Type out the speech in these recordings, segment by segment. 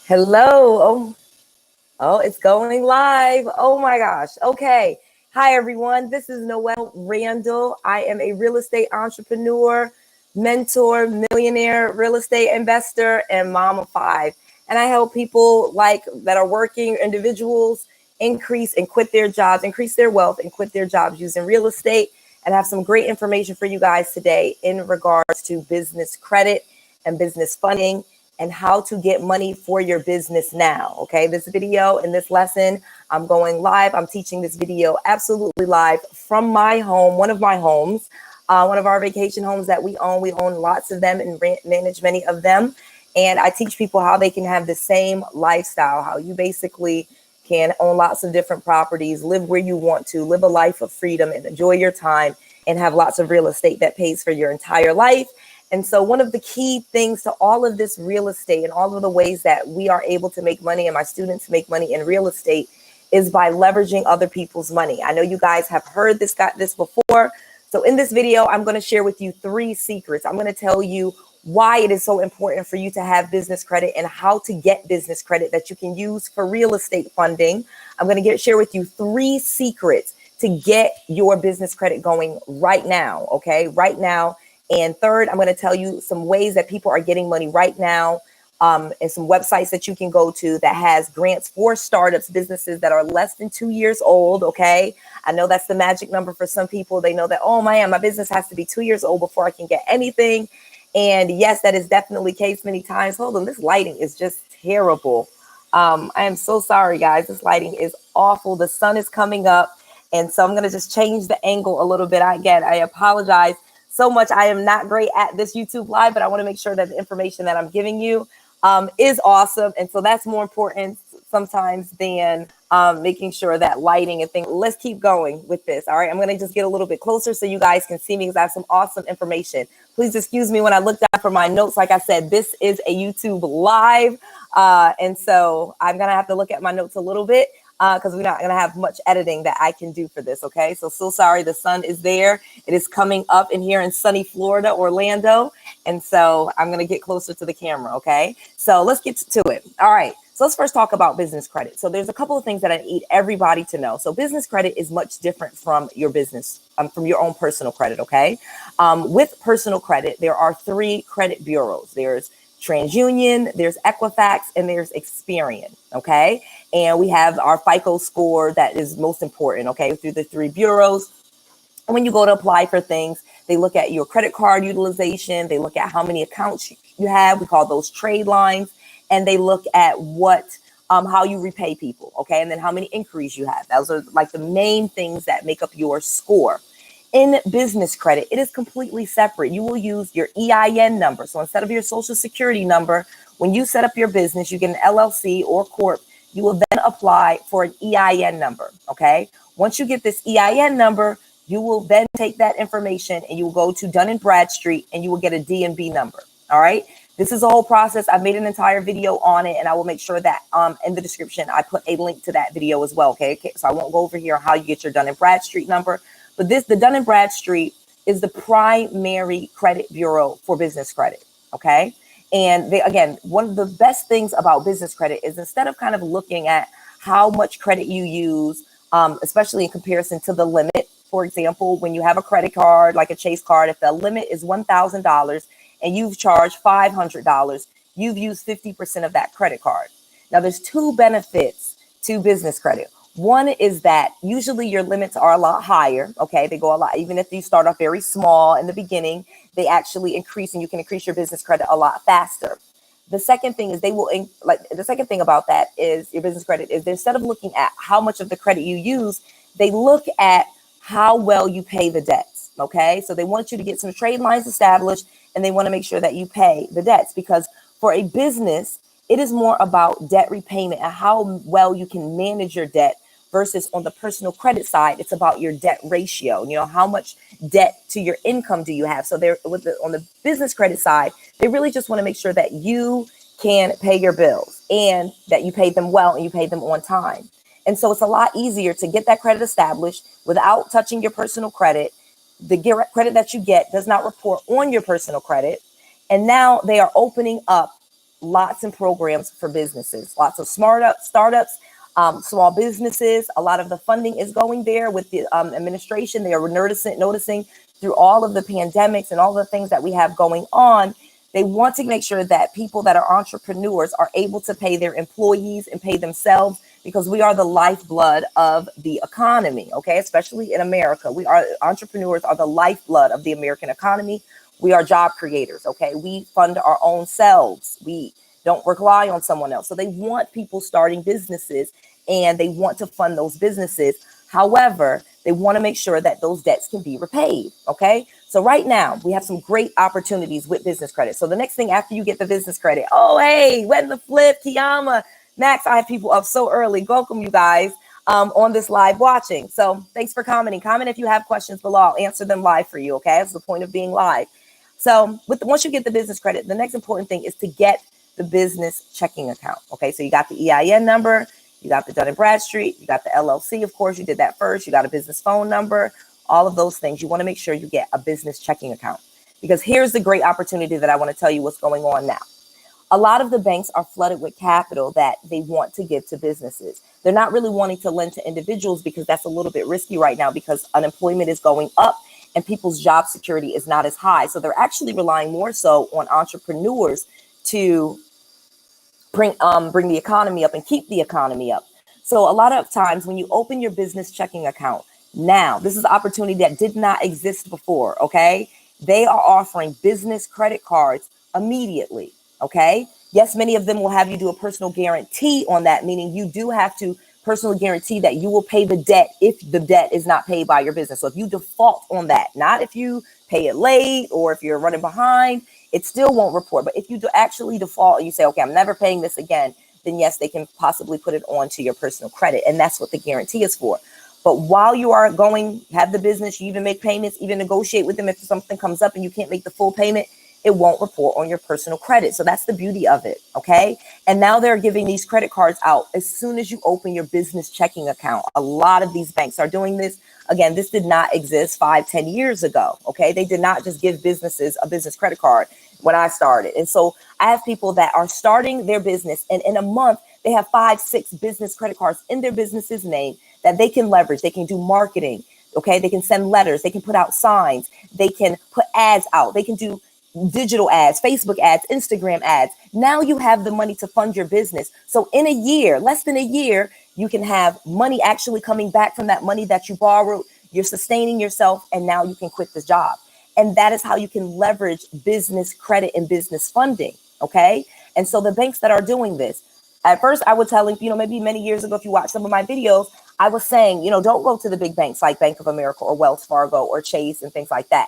Hello. Oh, it's going live. Oh my gosh. Okay. Hi, everyone. This is Noelle Randall. I am a real estate entrepreneur, mentor, millionaire, real estate investor, and mom of five. And I help people like that are working individuals increase and quit their jobs, increase their wealth and quit their jobs using real estate. And have some great information for you guys today in regards to business credit and business funding and how to get money for your business now. Okay, this video and this lesson, I'm going live. I'm teaching this video absolutely live from my home, one of my homes, one of our vacation homes that we own. We own lots of them and manage many of them. And I teach people how they can have the same lifestyle, how you basically can own lots of different properties, live where you want to, live a life of freedom and enjoy your time and have lots of real estate that pays for your entire life. And so one of the key things to all of this real estate and all of the ways that we are able to make money and my students make money in real estate is by leveraging other people's money. I know you guys have heard this, got this before. So in this video, I'm going to share with you 3 secrets. I'm going to tell you why it is so important for you to have business credit and how to get business credit that you can use for real estate funding. I'm going to share with you 3 secrets to get your business credit going right now. Okay, right now. And third, I'm going to tell you some ways that people are getting money right now, and some websites that you can go to that has grants for startups, businesses that are less than 2 years old. Okay. I know that's the magic number for some people. They know that, oh man, my business has to be 2 years old before I can get anything. And yes, that is definitely the case many times. Hold on, this lighting is just terrible. I am so sorry, guys. This lighting is awful. The sun is coming up. And so I'm going to just change the angle a little bit. I apologize so much. I am not great at this YouTube live, but I want to make sure that the information that I'm giving you is awesome. And so that's more important sometimes than making sure that lighting and things. Let's keep going with this. All right. I'm going to just get a little bit closer so you guys can see me because I have some awesome information. Please excuse me when I look down for my notes. Like I said, this is a YouTube live. And so I'm going to have to look at my notes a little bit because we're not going to have much editing that I can do for this. Okay. So sorry. The sun is there. It is coming up in here in sunny Florida, Orlando. And so I'm going to get closer to the camera. Okay. So let's get to it. All right. So let's first talk about business credit. So there's a couple of things that I need everybody to know. So business credit is much different from your business, from your own personal credit. Okay. With personal credit, there are 3 credit bureaus. There's TransUnion, there's Equifax, and there's Experian. Okay. And we have our FICO score that is most important. Okay. Through the 3 bureaus. And when you go to apply for things, they look at your credit card utilization. They look at how many accounts you have. We call those trade lines. And they look at how you repay people. Okay. And then how many inquiries you have. Those are like the main things that make up your score. In business credit, it is completely separate. You will use your EIN number. So instead of your social security number, when you set up your business, you get an LLC or corp, you will then apply for an EIN number. Okay. Once you get this EIN number, you will then take that information and you will go to Dun & Bradstreet and you will get a D&B number. All right. This is a whole process. I've made an entire video on it and I will make sure that in the description, I put a link to that video as well. Okay. So I won't go over here on how you get your Dun & Bradstreet number, but the Dun & Bradstreet is the primary credit bureau for business credit. Okay. And again, one of the best things about business credit is instead of kind of looking at how much credit you use, especially in comparison to the limit. For example, when you have a credit card, like a Chase card, if the limit is $1,000 and you've charged $500, you've used 50% of that credit card. Now, there's 2 benefits to business credit. One is that usually your limits are a lot higher. Okay, they go a lot, even if you start off very small in the beginning, they actually increase and you can increase your business credit a lot faster. The second thing is the second thing about that is your business credit is instead of looking at how much of the credit you use, they look at how well you pay the debts. Okay. So they want you to get some trade lines established and they want to make sure that you pay the debts because for a business, it is more about debt repayment and how well you can manage your debt versus on the personal credit side, it's about your debt ratio. You know, how much debt to your income do you have? So on the business credit side, they really just want to make sure that you can pay your bills and that you pay them well and you pay them on time. And so it's a lot easier to get that credit established without touching your personal credit. The credit that you get does not report on your personal credit. And now they are opening up lots of programs for businesses, lots of startups, small businesses. A lot of the funding is going there with the administration. They are noticing through all of the pandemics and all the things that we have going on. They want to make sure that people that are entrepreneurs are able to pay their employees and pay themselves, because we are the lifeblood of the economy, okay? Especially in America. Entrepreneurs are the lifeblood of the American economy. We are job creators, okay? We fund our own selves. We don't rely on someone else. So they want people starting businesses and they want to fund those businesses. However, they want to make sure that those debts can be repaid, okay? So right now, we have some great opportunities with business credit. So the next thing after you get the business credit, oh, hey, when the flip, Kiyama, Max, I have people up so early. Welcome, you guys, on this live watching. So thanks for commenting. Comment if you have questions below. I'll answer them live for you, okay? That's the point of being live. So once you get the business credit, the next important thing is to get the business checking account, okay? So you got the EIN number, you got the Dun & Bradstreet, you got the LLC, of course, you did that first, you got a business phone number, all of those things. You want to make sure you get a business checking account, because here's the great opportunity that I want to tell you what's going on now. A lot of the banks are flooded with capital that they want to give to businesses. They're not really wanting to lend to individuals because that's a little bit risky right now, because unemployment is going up and people's job security is not as high. So they're actually relying more so on entrepreneurs to bring the economy up and keep the economy up. So a lot of times when you open your business checking account, now this is an opportunity that did not exist before, okay? They are offering business credit cards immediately, okay? Yes, many of them will have you do a personal guarantee on that, meaning you do have to personally guarantee that you will pay the debt if the debt is not paid by your business. So if you default on that, not if you pay it late or if you're running behind, it still won't report. But if you do actually default and you say, okay, I'm never paying this again, then yes, they can possibly put it onto your personal credit. And that's what the guarantee is for. But while you are have the business, you even make payments, even negotiate with them. If something comes up and you can't make the full payment, it won't report on your personal credit. So that's the beauty of it, okay? And now they're giving these credit cards out as soon as you open your business checking account. A lot of these banks are doing this. Again, this did not exist 5-10 years ago, okay? They did not just give businesses a business credit card when I started. And so I have people that are starting their business, and in a month, they have 5-6 business credit cards in their business's name that they can leverage. They can do marketing, okay? They can send letters. They can put out signs. They can put ads out. They can do digital ads, Facebook ads, Instagram ads. Now you have the money to fund your business. So in a year, less than a year, you can have money actually coming back from that money that you borrowed. You're sustaining yourself, and now you can quit the job. And that is how you can leverage business credit and business funding, okay? And so the banks that are doing this, at first I would tell you, maybe many years ago, if you watch some of my videos, I was saying, don't go to the big banks like Bank of America or Wells Fargo or Chase and things like that.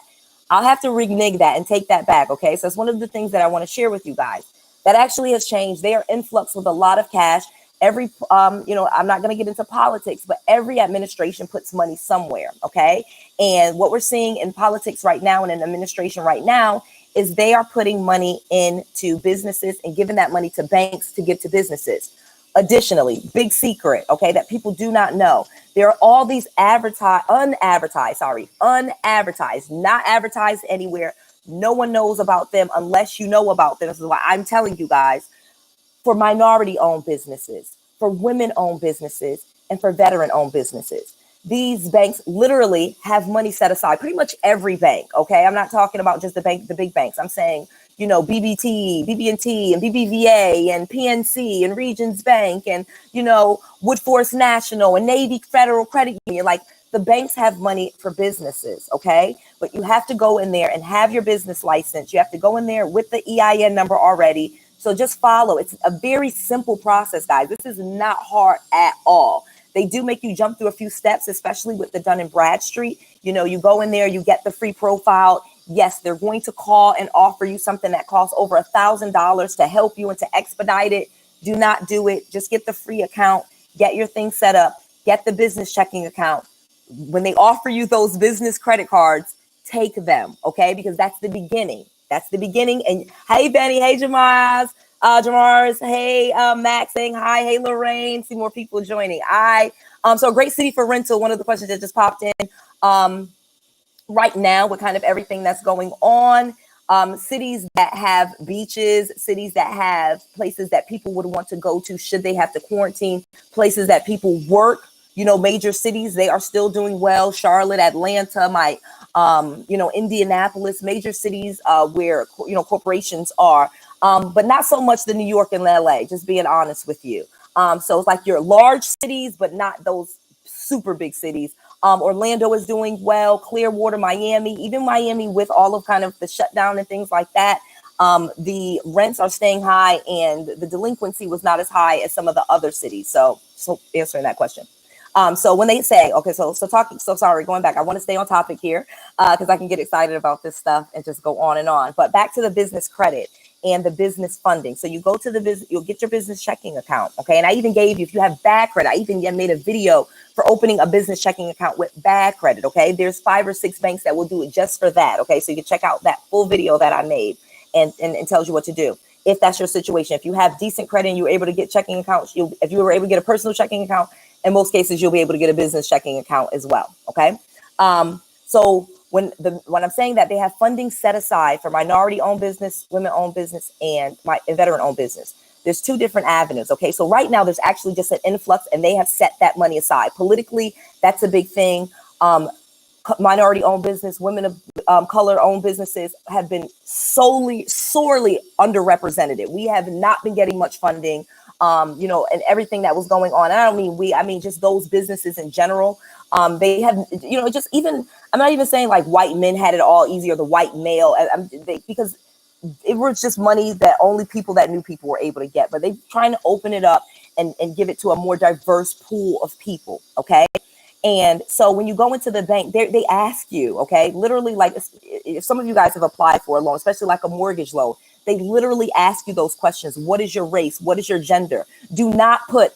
I'll have to renege that and take that back, okay? So it's one of the things that I want to share with you guys. That actually has changed. They are influx with a lot of cash. Every, I'm not going to get into politics, but every administration puts money somewhere, okay? And what we're seeing in politics right now and in administration right now is they are putting money into businesses and giving that money to banks to give to businesses. Additionally, big secret, okay, that people do not know. There are all these unadvertised, not advertised anywhere. No one knows about them unless you know about them. This is why I'm telling you guys, for minority-owned businesses, for women-owned businesses, and for veteran-owned businesses. These banks literally have money set aside, pretty much every bank, okay? I'm not talking about just the big banks. I'm saying, BB&T, and BBVA, and PNC, and Regions Bank, and, Woodforest National, and Navy Federal Credit Union. Like, the banks have money for businesses, okay? But you have to go in there and have your business license. You have to go in there with the EIN number already. So just follow. It's a very simple process, guys. This is not hard at all. They do make you jump through a few steps, especially with the Dun & Bradstreet. You go in there, you get the free profile. Yes, they're going to call and offer you something that costs over $1,000 to help you and to expedite it. Do not do it. Just get the free account, get your thing set up, get the business checking account. When they offer you those business credit cards, take them, okay? Because that's the beginning. That's the beginning. And hey, Benny, hey, Jamars, hey, Max saying hi, hey, Lorraine, see more people joining. So great city for rental. One of the questions that just popped in right now with kind of everything that's going on. Cities that have beaches, cities that have places that people would want to go to should they have to quarantine, places that people work, major cities, they are still doing well. Charlotte, Atlanta, Indianapolis, major cities where, corporations are, but not so much the New York and LA, just being honest with you. So it's like your large cities, but not those super big cities. Orlando is doing well, Clearwater, Miami, even Miami with all of kind of the shutdown and things like that. The rents are staying high and the delinquency was not as high as some of the other cities. So answering that question. So when they say, okay, so sorry, going back, I want to stay on topic here because I can get excited about this stuff and just go on and on. But back to the business credit and the business funding. So you go to the business, you'll get your business checking account. Okay. And I even gave you, if you have bad credit, I even made a video for opening a business checking account with bad credit. Okay. There's 5 or 6 banks that will do it just for that. Okay. So you can check out that full video that I made and tells you what to do. If that's your situation, if you have decent credit and you're able to get checking accounts, if you were able to get a personal checking account, in most cases, you'll be able to get a business checking account as well. Okay. So when I'm saying that they have funding set aside for minority-owned business, women-owned business, and veteran-owned business, there's 2 different avenues. Okay. So right now there's actually just an influx and they have set that money aside. Politically, that's a big thing. Minority-owned business, women of color-owned businesses have been sorely underrepresented. We have not been getting much funding. And everything that was going on. And I don't mean we, I mean just those businesses in general. They have, just even, I'm not even saying like white men had it all easy or the white male, because it was just money that only people that knew people were able to get. But they're trying to open it up and give it to a more diverse pool of people. Okay. And so when you go into the bank, they ask you, okay, literally, like if some of you guys have applied for a loan, especially like a mortgage loan, they literally ask you those questions. What is your race? What is your gender? Do not put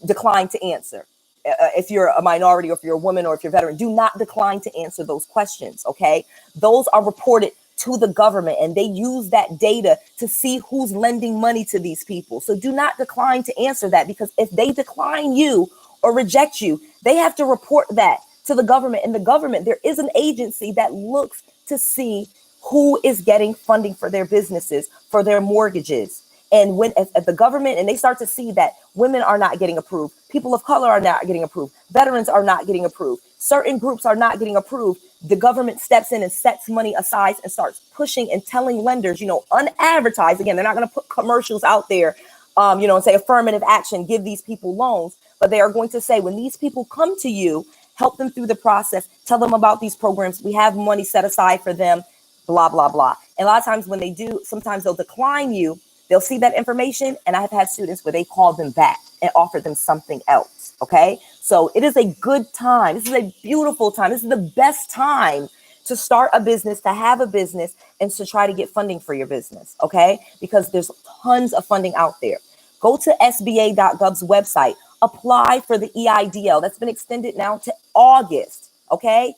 decline to answer. If you're a minority or if you're a woman or if you're a veteran, do not decline to answer those questions. Okay. Those are reported to the government and they use that data to see who's lending money to these people. So do not decline to answer that, because if they decline you or reject you, they have to report that to the government. And the government, there is an agency that looks to see who is getting funding for their businesses, for their mortgages. And when at the government, and they start to see that women are not getting approved, people of color are not getting approved, veterans are not getting approved, certain groups are not getting approved, the government steps in and sets money aside and starts pushing and telling lenders, unadvertised, again, they're not going to put commercials out there, and say affirmative action, give these people loans, but they are going to say, when these people come to you, help them through the process, tell them about these programs, we have money set aside for them, blah, blah, blah. And a lot of times when they do, sometimes they'll decline you. They'll see that information. And I have had students where they call them back and offer them something else. Okay. So it is a good time. This is a beautiful time. This is the best time to start a business, to have a business, and to try to get funding for your business. Okay. Because there's tons of funding out there. Go to SBA.gov's website, apply for the EIDL. That's been extended now to August. Okay.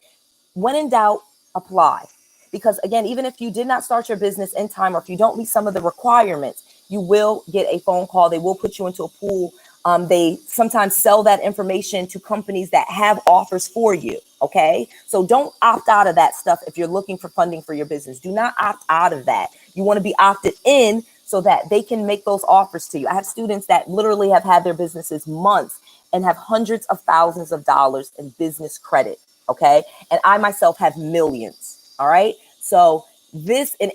When in doubt, apply. Because again, even if you did not start your business in time, or if you don't meet some of the requirements, you will get a phone call. They will put you into a pool. They sometimes sell that information to companies that have offers for you. Okay. So don't opt out of that stuff. If you're looking for funding for your business, do not opt out of that. You want to be opted in so that they can make those offers to you. I have students that literally have had their businesses months and have hundreds of thousands of dollars in business credit. Okay. And I myself have millions. All right. So this, and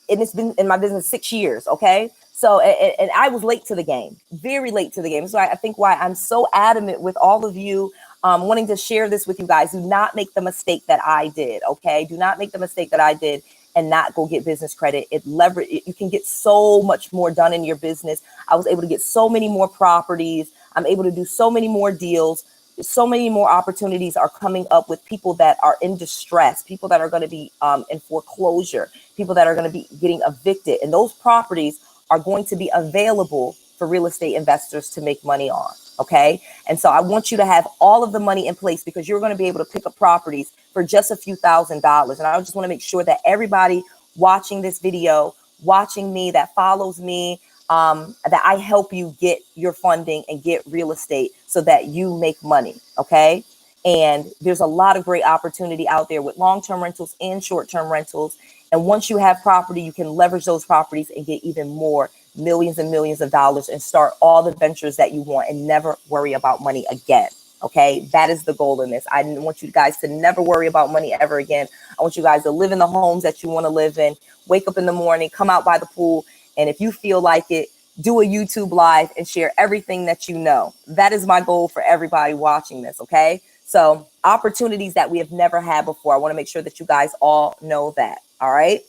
it's been in my business 6 years. Okay. So, and I was late to the game, very late to the game. So I think why I'm so adamant with all of you wanting to share this with you guys. Do not make the mistake that I did. Okay. Do not make the mistake that I did and not go get business credit. You can get so much more done in your business. I was able to get so many more properties. I'm able to do so many more deals. So many more opportunities are coming up with people that are in distress, people that are going to be in foreclosure, people that are going to be getting evicted. And those properties are going to be available for real estate investors to make money on. Okay. And so I want you to have all of the money in place, because you're going to be able to pick up properties for just a few $1,000s. And I just want to make sure that everybody watching this video, watching me, that follows me, that I help you get your funding and get real estate so that you make money. Okay. And there's a lot of great opportunity out there with long-term rentals and short-term rentals. And once you have property, you can leverage those properties and get even more, millions and millions of dollars, and start all the ventures that you want and never worry about money again. Okay, that is the goal in this. I want you guys to never worry about money ever again. I want you guys to live in the homes that you want to live in, wake up in the morning, come out by the pool, and if you feel like it, do a YouTube live and share everything that you know. That is my goal for everybody watching this, okay? So opportunities that we have never had before. I want to make sure that you guys all know that, all right?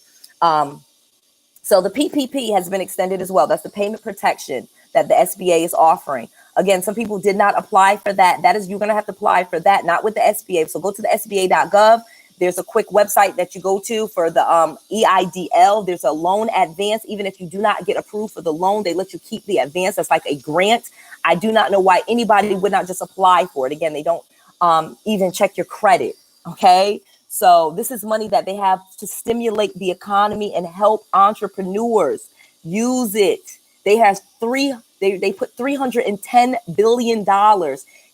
So the PPP has been extended as well. That's the payment protection that the SBA is offering. Again, some people did not apply for that. That is, you're going to have to apply for that, not with the SBA. So go to the SBA.gov. There's a quick website that you go to for the EIDL. There's a loan advance. Even if you do not get approved for the loan, they let you keep the advance. That's like a grant. I do not know why anybody would not just apply for it. Again, they don't even check your credit. Okay. So this is money that they have to stimulate the economy and help entrepreneurs. Use it. They put $310 billion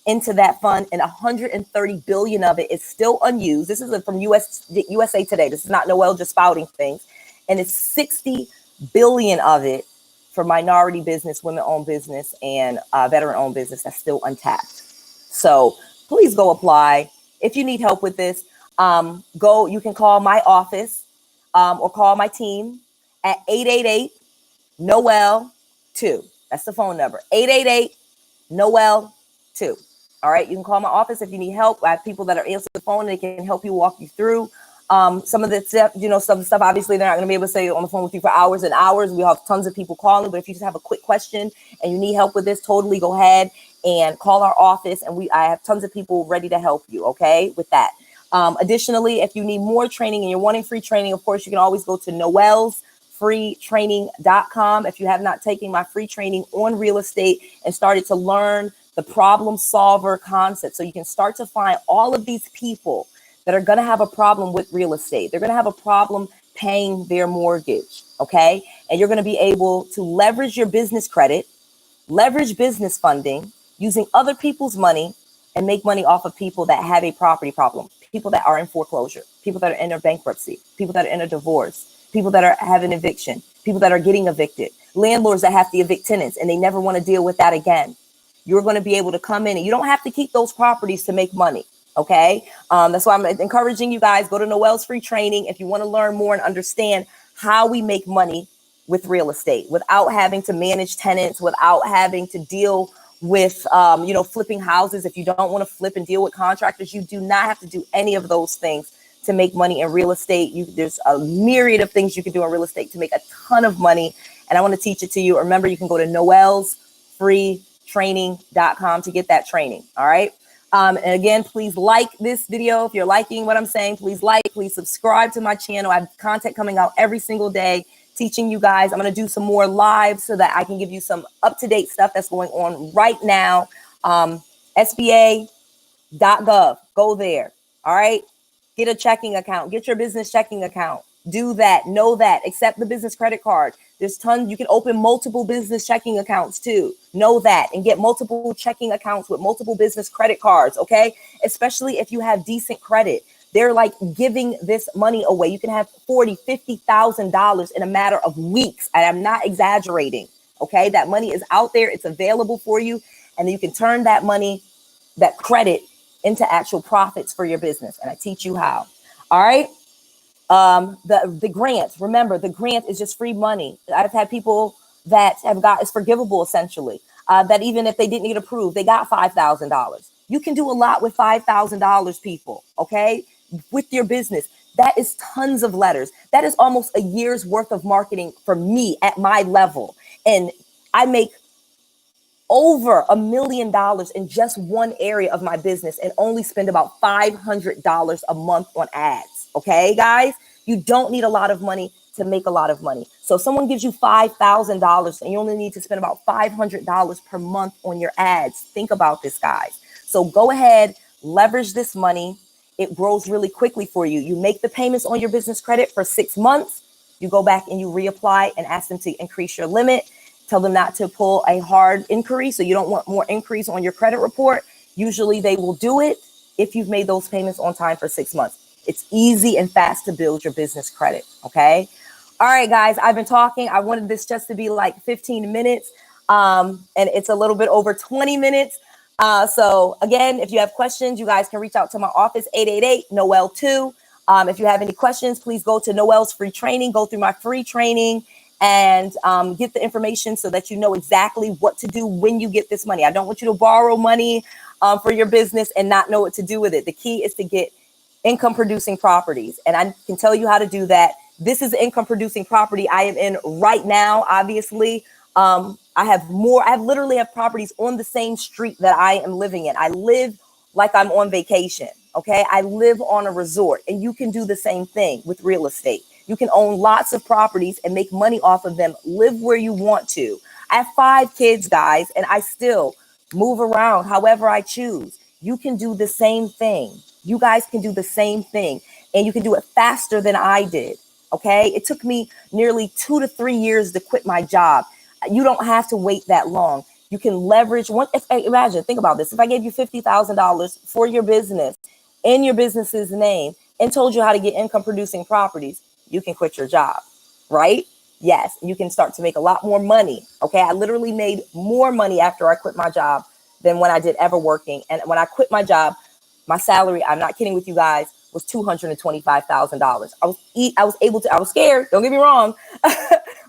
into that fund, and 130 billion of it is still unused. This is from USA Today. This is not Noel just spouting things. And it's 60 billion of it for minority business, women-owned business, and veteran-owned business that's still untapped. So please go apply. If you need help with this, you can call my office or call my team at 888-NOEL-2. That's the phone number, 888-NOEL-2. All right, you can call my office if you need help. I have people that are answering the phone and they can help you, walk you through some of the stuff, some stuff. Obviously, they're not going to be able to stay on the phone with you for hours and hours. We have tons of people calling, but if you just have a quick question and you need help with this, totally go ahead and call our office, and I have tons of people ready to help you, okay, with that. Additionally, if you need more training and you're wanting free training, of course, you can always go to noelsfreetraining.com. If you have not taken my free training on real estate and started to learn the problem solver concept, so you can start to find all of these people that are going to have a problem with real estate. They're going to have a problem paying their mortgage, okay? And you're going to be able to leverage your business credit, leverage business funding, using other people's money, and make money off of people that have a property problem, people that are in foreclosure, people that are in a bankruptcy, people that are in a divorce, people that are having eviction, people that are getting evicted, landlords that have to evict tenants and they never want to deal with that again. You're going to be able to come in and you don't have to keep those properties to make money. Okay. That's why I'm encouraging you guys, go to Noel's free training if you want to learn more and understand how we make money with real estate without having to manage tenants, without having to deal with, flipping houses. If you don't want to flip and deal with contractors, you do not have to do any of those things to make money in real estate. There's a myriad of things you can do in real estate to make a ton of money. And I want to teach it to you. Remember, you can go to noelsfreetraining.com to get that training. All right. And again, please like this video. If you're liking what I'm saying, please subscribe to my channel. I have content coming out every single day teaching you guys. I'm going to do some more live so that I can give you some up-to-date stuff that's going on right now. SBA.gov, go there. All right. Get a checking account, get your business checking account. Do that. Know that. Accept the business credit card. There's tons. You can open multiple business checking accounts too. Know that and get multiple checking accounts with multiple business credit cards. Okay. Especially if you have decent credit. They're like giving this money away. You can have $40,000, $50,000 in a matter of weeks. And I'm not exaggerating. Okay. That money is out there. It's available for you. And you can turn that money, that credit, into actual profits for your business. And I teach you how. All right. The grant, remember, the grant is just free money. I've had people that have got, it's forgivable essentially, that even if they didn't get approved, they got $5,000. You can do a lot with $5,000, people. Okay. With your business. That is tons of letters. That is almost a year's worth of marketing for me at my level. And I make over $1 million in just one area of my business and only spend about $500 a month on ads. Okay, guys, you don't need a lot of money to make a lot of money. So if someone gives you $5,000 and you only need to spend about $500 per month on your ads, think about this, guys. So go ahead, leverage this money. It grows really quickly for you. You make the payments on your business credit for 6 months. You go back and you reapply and ask them to increase your limit. Tell them not to pull a hard inquiry. So you don't want more increase on your credit report. Usually they will do it if you've made those payments on time for 6 months. It's easy and fast to build your business credit. Okay. All right, guys, I've been talking. I wanted this just to be like 15 minutes. And it's a little bit over 20 minutes. So again, if you have questions, you guys can reach out to my office, 888-NOEL2. If you have any questions, please go to Noel's free training, go through my free training and get the information so that you know exactly what to do when you get this money. I don't want you to borrow money for your business and not know what to do with it. The key is to get income producing properties. And I can tell you how to do that. This is income producing property I am in right now. Obviously, I literally have properties on the same street that I am living in. I live like I'm on vacation. Okay. I live on a resort, and you can do the same thing with real estate. You can own lots of properties and make money off of them. Live where you want to. I have 5 kids, guys, and I still move around however I choose. You can do the same thing. You guys can do the same thing, and you can do it faster than I did. Okay. It took me nearly 2 to 3 years to quit my job. You don't have to wait that long. You can leverage one. Imagine, think about this. If I gave you $50,000 for your business in your business's name and told you how to get income producing properties, you can quit your job, right? Yes. You can start to make a lot more money. Okay. I literally made more money after I quit my job than when I did ever working. And when I quit my job, my salary, I'm not kidding with you guys, was $225,000. I was scared. Don't get me wrong,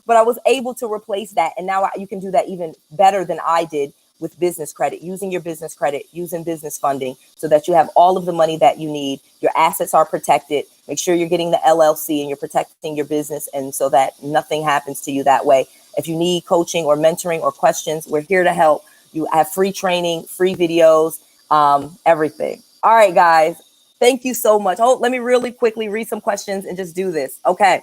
but I was able to replace that. And now you can do that even better than I did with business credit, using your business credit, using business funding so that you have all of the money that you need. Your assets are protected. Make sure you're getting the LLC and you're protecting your business, and so that nothing happens to you that way. If you need coaching or mentoring or questions, we're here to help. You have free training, free videos, everything. All right, guys. Thank you so much. Oh, let me really quickly read some questions and just do this. Okay.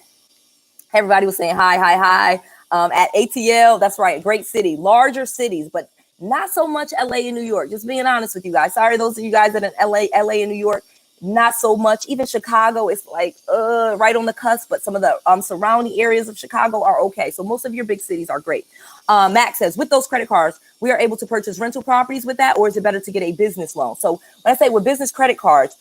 Everybody was saying hi. At ATL, that's right. Great city, larger cities, but not so much LA and New York. Just being honest with you guys. Sorry, those of you guys that are in LA and New York, not so much. Even Chicago is like right on the cusp, but some of the surrounding areas of Chicago are okay. So most of your big cities are great. Max says, with those credit cards, we are able to purchase rental properties with that, or is it better to get a business loan? So when I say with business credit cards,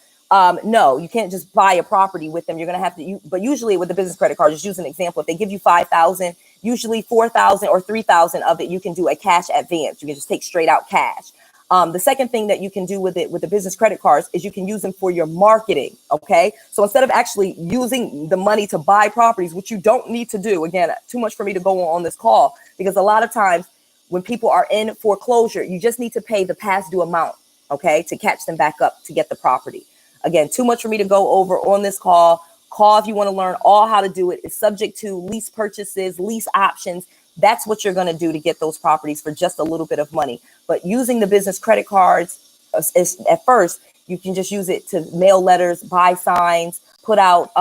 no, you can't just buy a property with them. You're going to have to, but usually with the business credit card, just use an example. If they give you 5,000, usually 4,000 or 3,000 of it, you can do a cash advance. You can just take straight out cash. The second thing that you can do with it, with the business credit cards, is you can use them for your marketing. Okay. So instead of actually using the money to buy properties, which you don't need to do, again, too much for me to go on this call, because a lot of times when people are in foreclosure, you just need to pay the past due amount. Okay. To catch them back up to get the property. Again, too much for me to go over on this call. Call if you want to learn all how to do it. It's subject to lease purchases, lease options. That's what you're going to do to get those properties for just a little bit of money. But using the business credit cards, at first, you can just use it to mail letters, buy signs, put out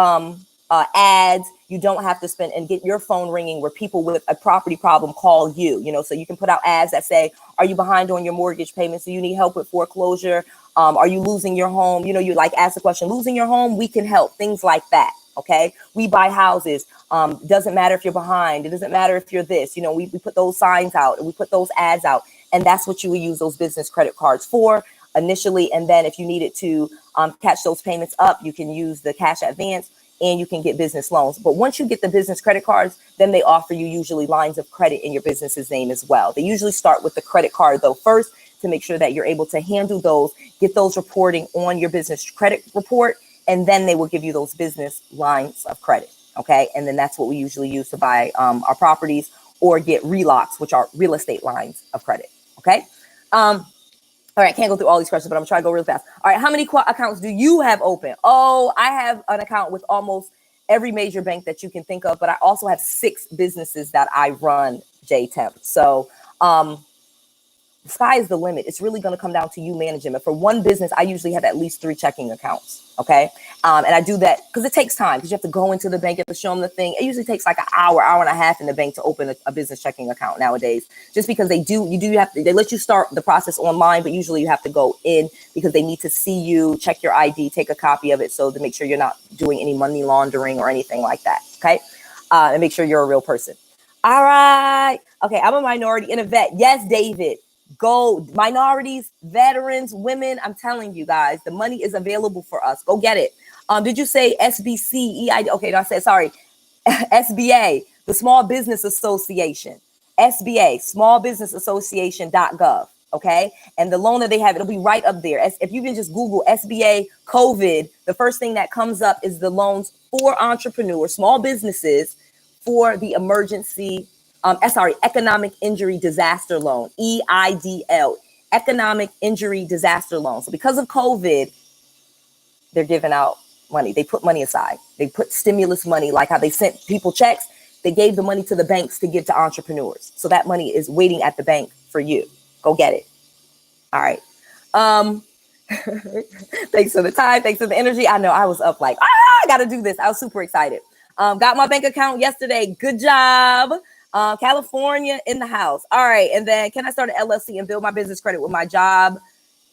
ads. You don't have to spend and get your phone ringing where people with a property problem call you, so you can put out ads that say, are you behind on your mortgage payments? Do you need help with foreclosure? Are you losing your home? You like ask the question, losing your home, we can help, things like that. Okay. We buy houses. Doesn't matter if you're behind. It doesn't matter if you're this, we put those signs out and we put those ads out. And that's what you would use those business credit cards for initially. And then if you needed to catch those payments up, you can use the cash advance and you can get business loans. But once you get the business credit cards, then they offer you usually lines of credit in your business's name as well. They usually start with the credit card though first, to make sure that you're able to handle those, get those reporting on your business credit report, and then they will give you those business lines of credit. Okay. And then that's what we usually use to buy our properties or get RELOCs, which are real estate lines of credit. Okay. All right. Can't go through all these questions, but I'm going to try to go real fast. All right. How many accounts do you have open? Oh, I have an account with almost every major bank that you can think of, but I also have 6 businesses that I run, JTemp. So, the sky is the limit. It's really going to come down to you managing. But for one business, I usually have at least 3 checking accounts. Okay. And I do that because it takes time, because you have to go into the bank, you have to show them the thing. It usually takes like an hour and a half in the bank to open a business checking account nowadays, just because they let you start the process online, but usually you have to go in because they need to see you, check your ID, take a copy of it. So to make sure you're not doing any money laundering or anything like that. Okay. And make sure you're a real person. All right. Okay. I'm a minority and a vet. Yes, David. Go minorities, veterans, women. I'm telling you guys, the money is available for us. Go get it. Did you say SBCEI? Okay, I said, sorry, SBA, the Small Business Association. SBA, smallbusinessassociation.gov. Okay. And the loan that they have, it'll be right up there. If you can just Google SBA COVID, the first thing that comes up is the loans for entrepreneurs, small businesses, for the economic injury disaster loan, EIDL, economic injury disaster loan. So because of COVID, they're giving out money. They put money aside. They put stimulus money, like how they sent people checks. They gave the money to the banks to give to entrepreneurs. So that money is waiting at the bank for you. Go get it. All right. Thanks for the time. Thanks for the energy. I know I was up like, I got to do this. I was super excited. Got my bank account yesterday. Good job. California in the house. All right. And then can I start an LLC and build my business credit with my job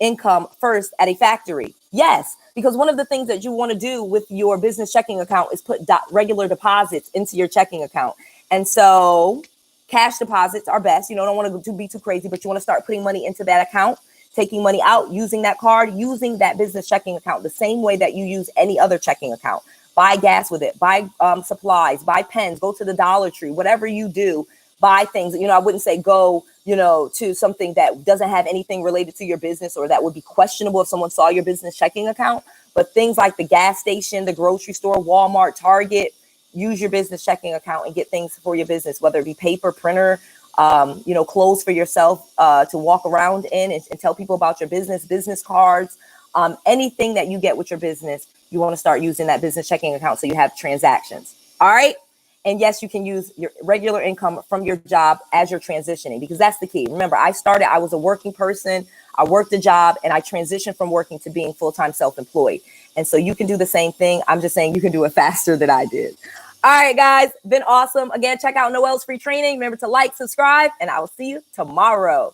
income first at a factory? Yes, because one of the things that you want to do with your business checking account is put regular deposits into your checking account. And so cash deposits are best. You don't want to be too crazy, but you want to start putting money into that account, taking money out, using that card, using that business checking account the same way that you use any other checking account. Buy gas with it, buy supplies, buy pens, go to the Dollar Tree, whatever you do, buy things. I wouldn't say go, to something that doesn't have anything related to your business or that would be questionable if someone saw your business checking account. But things like the gas station, the grocery store, Walmart, Target, use your business checking account and get things for your business, whether it be paper, printer, clothes for yourself to walk around in and tell people about your business cards, anything that you get with your business. You want to start using that business checking account so you have transactions. All right. And yes, you can use your regular income from your job as you're transitioning, because that's the key. Remember, I was a working person. I worked a job and I transitioned from working to being full-time self-employed. And so you can do the same thing. I'm just saying you can do it faster than I did. All right, guys, been awesome. Again, check out Noelle's free training. Remember to like, subscribe, and I will see you tomorrow.